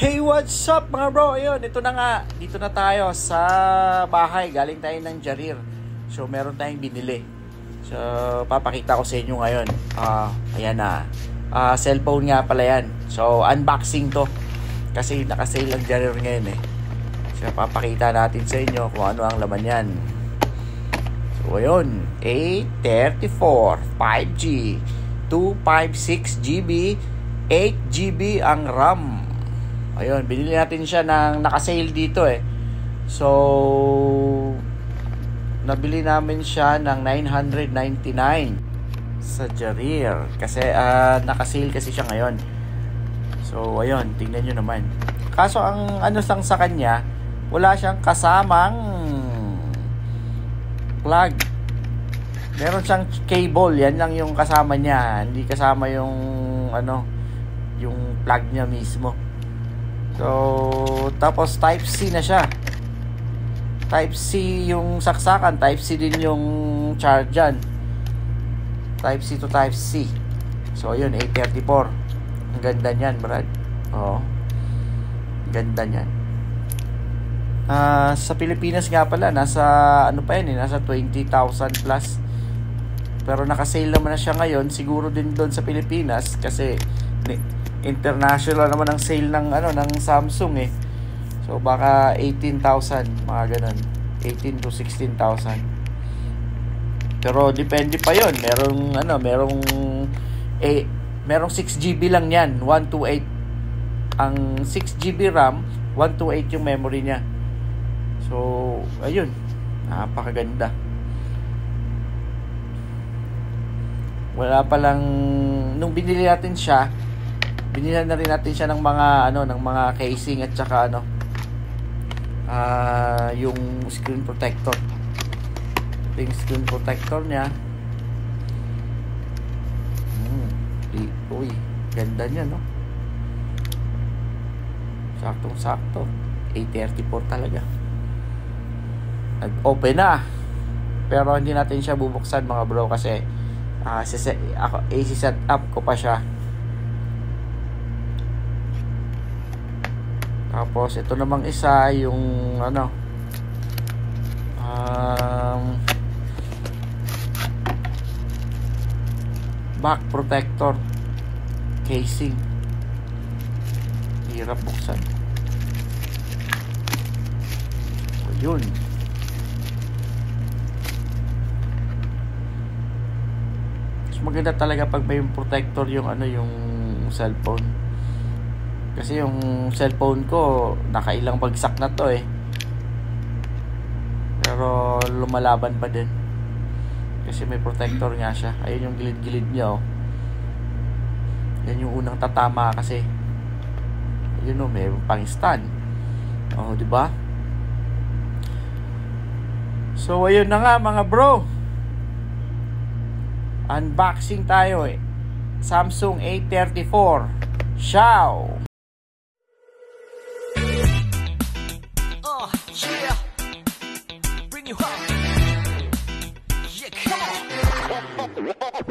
Hey, what's up mga bro? Ayun, ito na nga. Dito na tayo sa bahay. Galing tayo ng Jarir. So, meron tayong binili. So, papakita ko sa inyo ngayon. Ayan na. Cellphone nga pala yan. So, unboxing to. Kasi nakasale ang Jarir ngayon eh. So, papakita natin sa inyo kung ano ang laman yan. So, ayun. A34 5G 256GB 8GB ang RAM. Ayun, binili natin siya ng naka-sale dito eh. So, nabili namin siya ng 999 sa Jarir. Kasi, naka-sale kasi siya ngayon. So, ayun, tingnan nyo naman. Kaso, ang ano sang sa kanya, wala siyang kasamang plug. Meron siyang cable, yan lang yung kasama niya. Hindi kasama yung, yung plug niya mismo. So, tapos Type-C na siya. Type-C yung saksakan. Type-C din yung charge dyan. Type-C to Type-C. So, yun, A34. Ang ganda niyan, Brad. Oo. Ganda niyan. Sa Pilipinas nga pala, nasa, nasa 20,000 plus. Pero naka-sale naman na siya ngayon. Siguro din doon sa Pilipinas. Kasi, international naman ang sale ng ng Samsung eh. So baka 18,000 mga ganun. 18 to 16,000. Pero depende pa 'yon. Merong 6GB lang 'yan, 128. Ang 6GB RAM, 128 yung memory niya. So ayun. Napakaganda. Wala pa lang nung binili natin siya. Binili na rin natin siya ng mga ng mga casing at saka yung screen protector. Yung screen protector niya. Uy, ganda niya, no? Saktong-sakto. A34 talaga. Nag-open na. Pero hindi natin siya bubuksan mga bro kasi i-set up ko pa siya. Tapos ito namang isa yung back protector casing. Hirap buksan. O yun. Mas maganda talaga pag may protector yung yung cellphone. Kasi yung cellphone ko, nakailang bagsak na to eh. Pero lumalaban pa din. Kasi may protector nga siya. Ayun yung gilid-gilid niya oh. Yan yung unang tatama kasi. Ayun oh, may pang stand. Oh, di ba? So ayun na nga mga bro. Unboxing tayo eh. Samsung A34. Ciao. Yeah, bring you up. Yeah, come on.